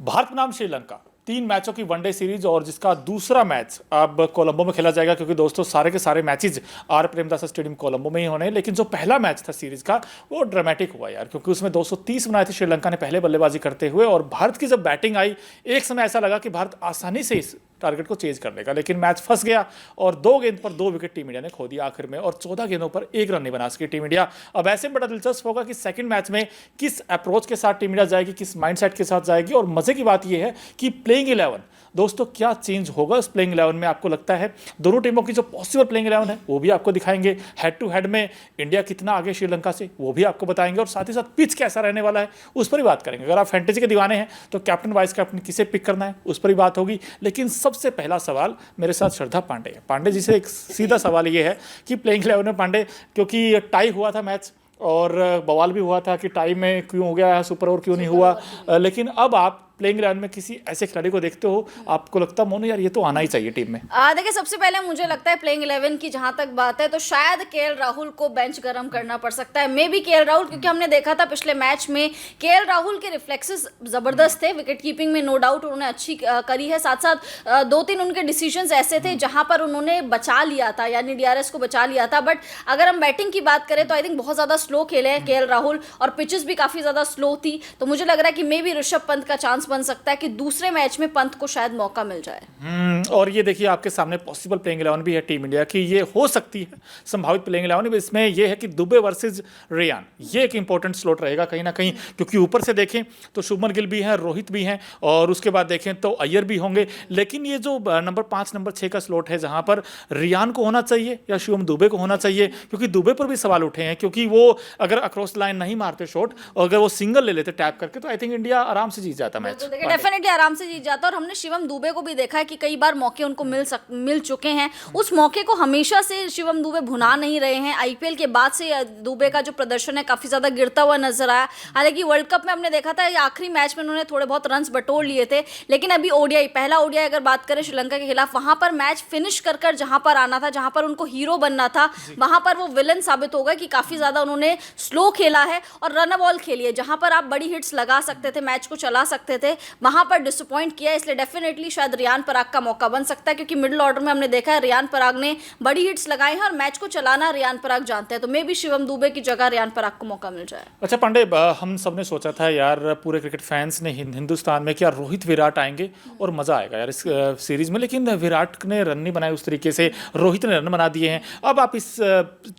भारत बनाम श्रीलंका 3 मैचों की वनडे सीरीज और जिसका दूसरा मैच अब कोलंबो में खेला जाएगा, क्योंकि दोस्तों सारे के सारे matches R Premadasa stadium Colombo में ही होने हैं। लेकिन जो पहला मैच था सीरीज का वो ड्रामेटिक हुआ यार, क्योंकि उसमें 230 बनाए थे श्रीलंका ने पहले बल्लेबाजी करते हुए, और भारत की जब बैटिंग आई एक समय ऐसा लगा कि भारत आसानी से इस टारगेट को चेज कर लेगा, लेकिन मैच फंस गया और 2 गेंद पर 2 विकेट टीम इंडिया ने खो दिया आखिर में, और 14 गेंदों पर 1 रन नहीं बना सकी टीम इंडिया। अब ऐसे में बड़ा दिलचस्प होगा कि सेकंड मैच में किस अप्रोच के साथ टीम इंडिया जाएगी, किस माइंडसेट के साथ जाएगी। और मजे की बात यह है कि प्लेइंग 11 दोस्तों क्या चेंज होगा इस प्लेइंग 11 में, आपको लगता है? दोनों टीमों की जो पॉसिबल प्लेइंग 11 है वो भी आपको दिखाएंगे। हेड टू हेड में इंडिया कितना आगे श्रीलंका से वो भी आपको बताएंगे, और साथ ही साथ पिच कैसा रहने वाला है उस पर ही बात करेंगे। अगर आप फैंटेसी के दीवाने हैं तो कैप्टन वाइस कैप्टन किसे पिक करना है उस पर ही बात होगी। लेकिन सबसे पहला सवाल मेरे साथ श्रद्धा पांडे है। पांडे जी से एक सीधा सवाल ये है कि प्लेइंग 11 में पांडे, क्योंकि टाई हुआ था मैच और बवाल भी हुआ था कि टाई में क्यों हो गया, सुपर ओवर क्यों नहीं हुआ, लेकिन अब आप प्लेइंग 11 में किसी ऐसे खिलाड़ी को देखते हो, आपको लगता है मोनू यार ये तो आना ही चाहिए टीम में? देखिए, सबसे पहले मुझे लगता है प्लेइंग 11 की जहां तक बात है तो शायद केएल राहुल को बेंच गरम करना पड़ सकता है। मे बी केएल राहुल, क्योंकि हमने देखा था पिछले मैच में केएल राहुल के रिफ्लेक्सेस जबरदस्त थे। विकेट कीपिंग में नो डाउट उन्होंने अच्छी करी है, साथ साथ 2-3 उनके डिसीजंस ऐसे थे जहां पर उन्होंने बचा लिया था, यानी डीआरएस को बचा लिया था। बट अगर हम बैटिंग की बात करें तो आई थिंक बहुत ज्यादा स्लो खेले हैं केएल राहुल, और पिचेस भी काफी ज्यादा स्लो थी। तो मुझे लग रहा है कि मे बी ऋषभ पंत का चांस बन सकता है कि दूसरे मैच में पंत को शायद मौका मिल जाए। और ये देखिए आपके सामने पॉसिबल प्लेइंग 11 भी है टीम इंडिया की, ये हो सकती है संभावित प्लेइंग 11। इसमें ये है कि दुबे वर्सेस रेयान, ये एक इंपॉर्टेंट स्लॉट रहेगा कहीं ना कहीं, क्योंकि ऊपर से देखें तो शुभमन गिल भी हैं, रोहित भी हैं, और उसके बाद देखें तो अय्यर भी होंगे। लेकिन ये जो नंबर 5 नंबर 6 का स्लॉट है, जहां पर रेयान को होना चाहिए या शिवम दुबे को होना चाहिए, क्योंकि दुबे पर भी सवाल उठे हैं, क्योंकि वो अगर अक्रॉस लाइन नहीं मारते शॉट और अगर वो सिंगल ले लेते टैप करके तो आई थिंक इंडिया आराम से जीत जाता मैच। डेफिनेटली आराम से जीत जाता। और हमने शिवम दुबे को भी देखा है कि कई बार मौके उनको मिल चुके हैं। उस मौके को हमेशा से शिवम दुबे भुना नहीं रहे हैं। आईपीएल के बाद से दुबे का जो प्रदर्शन है काफी ज्यादा गिरता हुआ नजर आया। हालांकि वर्ल्ड कप में हमने देखा था आखिरी मैच में उन्होंने थोड़े बहुत रन्स बटोर लिए थे, लेकिन अभी ओडीआई, पहला ओडीआई अगर बात करें श्रीलंका के खिलाफ, वहां पर मैच फिनिश कर जहां पर आना था, जहां पर उनको हीरो बनना था, वहां पर वो विलन साबित हो गए कि काफी ज्यादा उन्होंने स्लो खेला है और रन बॉल खेली है। जहां पर आप बड़ी हिट्स लगा सकते थे, मैच को चला सकते थे, वहां पर डिसअपॉइंट किया। इसलिए डेफिनेटली शायद रियान पराग का मौका बन सकता है, क्योंकि मिडिल ऑर्डर में हमने देखा है रियान पराग ने बड़ी हिट्स लगाई हैं और मैच को चलाना रियान पराग जानते हैं। तो मे भी शिवम दुबे की जगह रियान पराग को मौका मिल जाए। अच्छा पांडे, हम सबने सोचा था यार, पूरे क्रिकेट फैंस ने हिंदुस्तान में, क्या रोहित विराट आएंगे और मजा आएगा यार इस सीरीज में, लेकिन विराट ने रन नहीं बनाए उस तरीके से, रोहित ने रन बना दिए हैं। अब आप इस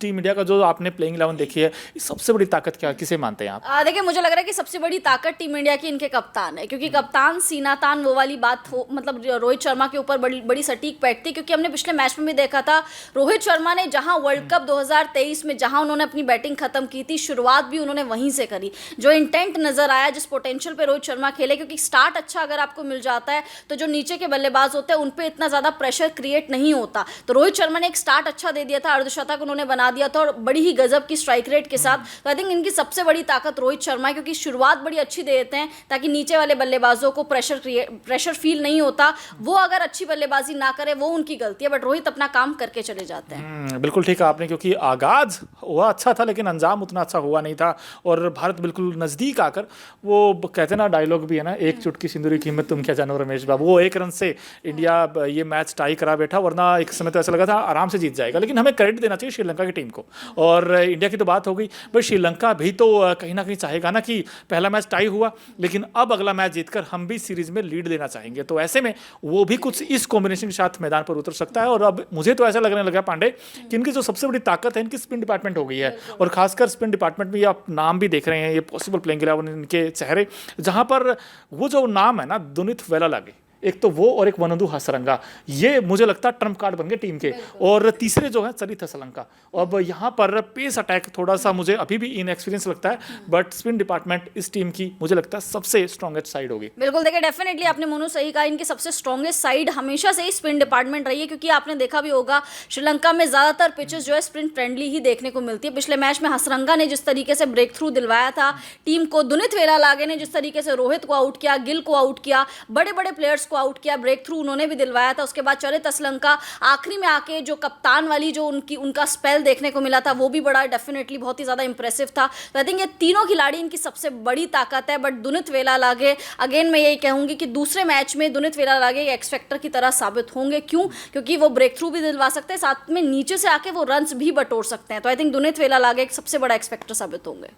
टीम इंडिया का जो आपने प्लेइंग 11 देखी है, सबसे बड़ी ताकत क्या, किसे मानते हैं आप? देखिए, मुझे लग रहा है कि सबसे बड़ी ताकत टीम इंडिया की इनके कप्तान है, क्योंकि कप्तान सीना तान वो वाली बात हो, मतलब रोहित शर्मा के ऊपर बड़ी सटीक बैठती, क्योंकि हमने पिछले मैच में भी देखा था रोहित शर्मा ने जहां वर्ल्ड कप 2023 में जहां उन्होंने अपनी बैटिंग खत्म की थी, शुरुआत भी उन्होंने वहीं से करी। जो इंटेंट नजर आया, जिस पोटेंशियल पे रोहित शर्मा खेले, क्योंकि स्टार्ट अच्छा अगर आपको मिल जाता है तो जो नीचे के बल्लेबाज होते हैं उन पे इतना ज्यादा प्रेशर क्रिएट नहीं होता। तो रोहित शर्मा ने एक स्टार्ट अच्छा दे दिया था, अर्धशतक उन्होंने बना दिया था, और बड़ी ही गजब की स्ट्राइक रेट के साथ। तो आई थिंक इनकी सबसे बड़ी ताकत रोहित शर्मा है, क्योंकि शुरुआत बड़ी अच्छी दे देते हैं ताकि नीचे वाले बल्लेबाजों को प्रेशर फील नहीं होता। वो अगर अच्छी बल्लेबाजी ना करे वो उनकी गलती है, बट रोहित अपना काम करके चले जाते हैं। बिल्कुल ठीक है आपने, क्योंकि आगाज हुआ अच्छा था लेकिन अंजाम उतना अच्छा हुआ नहीं था, और भारत बिल्कुल नजदीक आकर, वो कहते ना डायलॉग भी है ना, एक चुटकी सिंदूरी की कीमत तुम क्या जानो रमेश बाबू, वो 1 रन से इंडिया ये मैच टाई करा बैठा, वरना एक समय तो ऐसा लगा था आराम से जीत जाएगा। लेकिन हमें क्रेडिट देना चाहिए श्रीलंका की टीम को, और इंडिया की तो बात हो गई, बट श्रीलंका भी तो कहीं ना कहीं चाहेगा ना कि पहला मैच टाई हुआ, लेकिन अब अगला मैच जीतकर हम भी सीरीज में लीड लेना चाहेंगे। तो ऐसे में वो भी कुछ इस कॉम्बिनेशन के साथ मैदान पर उतर सकता है। और अब मुझे तो ऐसा लगने लगा पांडे कि इनकी जो सबसे बड़ी ताकत है इनकी स्पिन डिपार्टमेंट हो गई है, और खासकर स्पिन डिपार्टमेंट में ये आप नाम भी देख रहे हैं, ये पॉसिबल प्लेइंग 11 इनके चेहरे, जहां पर वो जो नाम है ना, दुनित वेलालागे, एक तो वो और एक वनंदु हसरंगा, ये मुझे लगता है ट्रम्प कार्ड बन गए टीम के। और तीसरे जो है चरित हसलंका। अब यहाँ पर पेस अटैक थोड़ा सा मुझे अभी भी इनएक्सपीरियंस लगता है, बट स्पिन डिपार्टमेंट इस टीम की मुझे लगता है सबसे स्ट्रॉन्गेस्ट साइड होगी। बिल्कुल, देखिए डेफिनेटली आपने मोनू सही कहा, इनकी सबसे स्ट्रॉन्गेस्ट साइड हमेशा से ही स्पिन डिपार्टमेंट रही है, क्योंकि आपने देखा भी होगा श्रीलंका में ज्यादातर पिचेस जो है स्पिन फ्रेंडली ही देखने को मिलती है। पिछले मैच में हसरंगा ने जिस तरीके से ब्रेक थ्रू दिलवाया था टीम को, दुनित वेलालागे ने जिस तरीके से रोहित को आउट किया, गिल को आउट किया, बड़े बड़े प्लेयर्स को आउट किया, ब्रेक थ्रू उन्होंने भी दिलवाया था। उसके बाद चरित असलंका आखिरी में आके जो कप्तान वाली जो उनका स्पेल देखने को मिला था वो भी बड़ा डेफिनेटली बहुत ही ज़्यादा इंप्रेसिव था। तो आई थिंक ये तीनों खिलाड़ी इनकी सबसे बड़ी ताकत है। बट दुनित वेलालागे अगेन मैं यही कहूँगी कि दूसरे मैच में दुनित वेलालागे एक्स फैक्टर की तरह साबित होंगे। क्यों? क्योंकि वो ब्रेक थ्रू भी दिलवा सकते हैं, साथ में नीचे से आके वो रन्स भी बटोर सकते हैं। तो आई थिंक दुनित वेलालागे एक सबसे बड़ा एक्स फैक्टर साबित होंगे।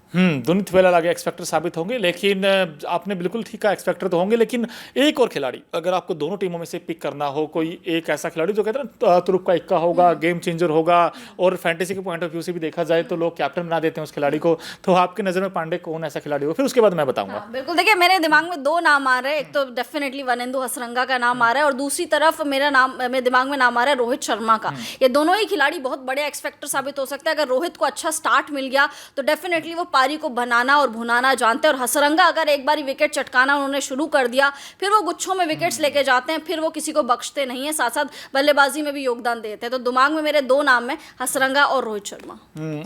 दुनित वेलालागे एक्स फैक्टर साबित होंगे, लेकिन आपने बिल्कुल ठीक कहा, एक्स फैक्टर तो होंगे, लेकिन एक और खिलाड़ी अगर आपको दोनों टीमों में से पिक करना हो, कोई एक ऐसा खिलाड़ी जो कहते हैं ना तुरुप का इक्का होगा, गेम चेंजर होगा, और फैंटेसी के पॉइंट ऑफ व्यू से भी देखा जाए तो लोग कैप्टन बना देते हैं उस खिलाड़ी को, तो आपकी नजर में पांडे कौन ऐसा खिलाड़ी हो? फिर उसके बाद मैं बताऊंगा। बिल्कुल, देखिए मेरे दिमाग में दो नाम आ रहे हैं। एक तो डेफिनेटली वनेंदु हसरंगा का नाम आ रहा है और दूसरी तरफ मेरे दिमाग में नाम आ रहा है रोहित शर्मा का। ये दोनों ही खिलाड़ी बहुत बड़े एक्स फैक्टर साबित हो सकते हैं। अगर रोहित को अच्छा स्टार्ट मिल गया तो डेफिनेटली वो पारी को बनाना और भुनाना जानते हैं, और हसरंगा अगर एक बार विकेट चटकाना उन्होंने शुरू कर दिया फिर वो गुच्छों में विकेट्स लेके जाते हैं, फिर वो किसी को बख्शते नहीं है, साथ साथ बल्लेबाजी में भी योगदान देते हैं। तो दिमाग में मेरे दो नाम है, हसरंगा और रोहित शर्मा।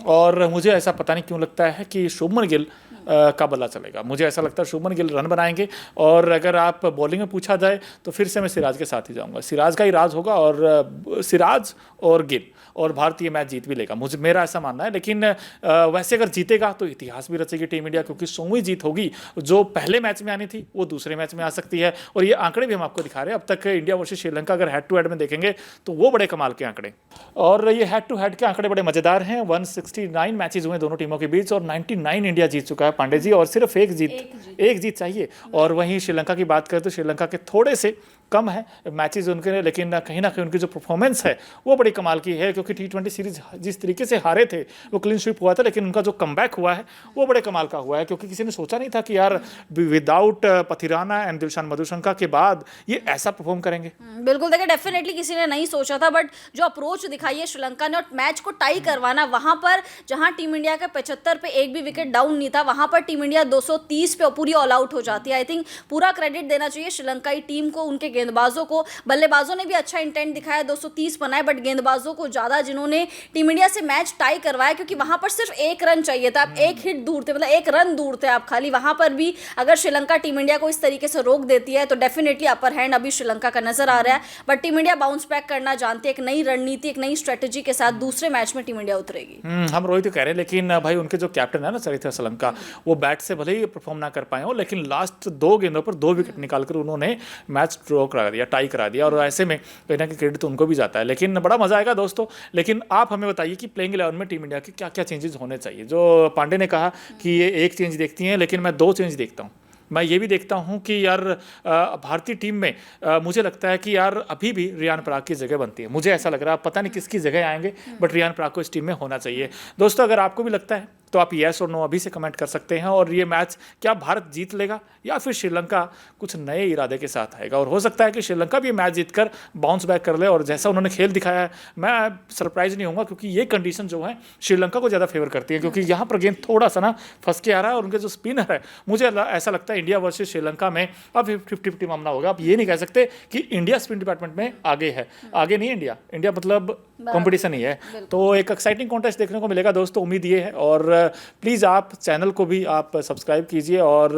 और मुझे ऐसा पता नहीं क्यों लगता है कि शुभमन गिल का बल्ला चलेगा। मुझे ऐसा लगता है शुभमन गिल रन बनाएंगे, और अगर आप बॉलिंग में पूछा जाए तो फिर से मैं सिराज के साथ ही जाऊंगा। सिराज का ही राज होगा, और सिराज और गिल, और भारतीय मैच जीत भी लेगा, मेरा ऐसा मानना है। लेकिन वैसे अगर जीतेगा तो इतिहास भी रचेगी टीम इंडिया, क्योंकि 100वीं जीत होगी। जो पहले मैच में आनी थी वो दूसरे मैच में आ सकती है, और ये आंकड़े भी हम आपको दिखा रहे हैं। अब तक इंडिया वर्सेस श्रीलंका अगर हेड टू हेड में देखेंगे तो वो बड़े कमाल के आंकड़े, और ये हेड टू हेड के आंकड़े बड़े मजेदार हैं। 169 मैचेस हुए दोनों टीमों के बीच, और 99 इंडिया जीत चुका है पांडे जी, और सिर्फ एक जीत चाहिए। और वहीं श्रीलंका की बात करें तो श्रीलंका के थोड़े से कम है मैचेस उनके, लेकिन कहीं ना कहीं उनकी जो परफॉर्मेंस है वो बड़ी कमाल की है, क्योंकि T20 सीरीज जिस तरीके से हारे थे वो क्लीन स्वीप हुआ था, लेकिन उनका जो कमबैक हुआ है वो बड़े कमाल का हुआ है, क्योंकि किसी ने सोचा नहीं था कि यार विदाउट पथिराना एंड दिलशान मधुशंका के बाद ये ऐसा परफॉर्म करेंगे। बिल्कुल, देखिए डेफिनेटली किसी ने नहीं सोचा था, बट जो अप्रोच दिखाई है श्रीलंका ने और मैच को टाई करवाना, वहां पर जहां टीम इंडिया का 75 पे एक भी विकेट डाउन नहीं था, वहां पर टीम इंडिया 230 पे पूरी ऑल आउट हो जाती है। आई थिंक पूरा क्रेडिट देना चाहिए श्रीलंकाई टीम को, उनके गेंदबाजों को। बल्लेबाजों ने भी अच्छा इंटेंट दिखाया, 230 बनाए, बट गेंदबाजों को ज्यादा जिन्होंने टीम इंडिया से मैच टाई करवाया, क्योंकि वहां पर सिर्फ एक रन चाहिए था, आप एक हिट दूर थे, मतलब एक रन दूर थे आप खाली। वहां पर भी अगर श्रीलंका टीम इंडिया को इस तरीके से रोक देती है तो डेफिनेटली अपर हैंड अभी श्रीलंका का नजर आ रहा है। But team India bounce back करना जानती है, एक नई रणनीति, एक नई स्ट्रेटेजी के साथ दूसरे मैच में टीम इंडिया उतरेगी। हम रोहित कह रहे हैं, लेकिन भाई उनके जो कैप्टन है ना चरित असलंका, वो बैट से भले ही परफॉर्म ना कर पाए हो, लेकिन लास्ट 2 गेंदों पर 2 विकेट निकालकर उन्होंने मैच ड्रॉ करा दिया, टाई करा दिया, और ऐसे में कहीं ना कहीं क्रेडिट तो उनको भी जाता है। लेकिन बड़ा मजा आएगा दोस्तों। लेकिन आप हमें बताइए कि प्लेइंग 11 में टीम इंडिया के क्या क्या चेंजेस होने चाहिए। जो पांडे ने कहा कि ये एक चेंज देखती हैं, लेकिन मैं 2 चेंज देखता हूँ। मैं ये भी देखता हूँ कि यार भारतीय टीम में मुझे लगता है कि यार अभी भी रियान पराग की जगह बनती है। मुझे ऐसा लग रहा है, पता नहीं किसकी जगह आएंगे, बट रियान पराग को इस टीम में होना चाहिए। दोस्तों अगर आपको भी लगता है तो आप येस और नो अभी से कमेंट कर सकते हैं। और ये मैच क्या भारत जीत लेगा या फिर श्रीलंका कुछ नए इरादे के साथ आएगा, और हो सकता है कि श्रीलंका भी मैच जीतकर बाउंस बैक कर ले, और जैसा उन्होंने खेल दिखाया है मैं सरप्राइज नहीं होऊंगा, क्योंकि ये कंडीशन जो है श्रीलंका को ज़्यादा फेवर करती है, क्योंकि यहाँ पर गेंद थोड़ा सा ना फंस के आ रहा है, और उनके जो स्पिनर है, मुझे ऐसा लगता है इंडिया वर्सेस श्रीलंका में अब 50-50 मामला होगा। आप ये नहीं कह सकते कि इंडिया स्पिन डिपार्टमेंट में आगे है, आगे नहीं इंडिया मतलब कंपटीशन ही है। तो एक एक्साइटिंग कॉन्टेस्ट देखने को मिलेगा दोस्तों, उम्मीद ये है। और प्लीज़ आप चैनल को भी आप सब्सक्राइब कीजिए, और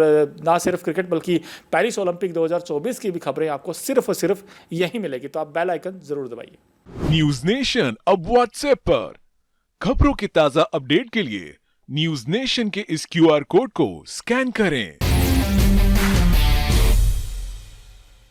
ना सिर्फ क्रिकेट बल्कि पेरिस ओलंपिक 2024 की भी खबरें आपको सिर्फ और सिर्फ यहीं मिलेगी, तो आप बेल आइकन जरूर दबाइए। न्यूज नेशन अब व्हाट्सएप पर खबरों के ताजा अपडेट के लिए न्यूज नेशन के इस QR कोड को स्कैन करें।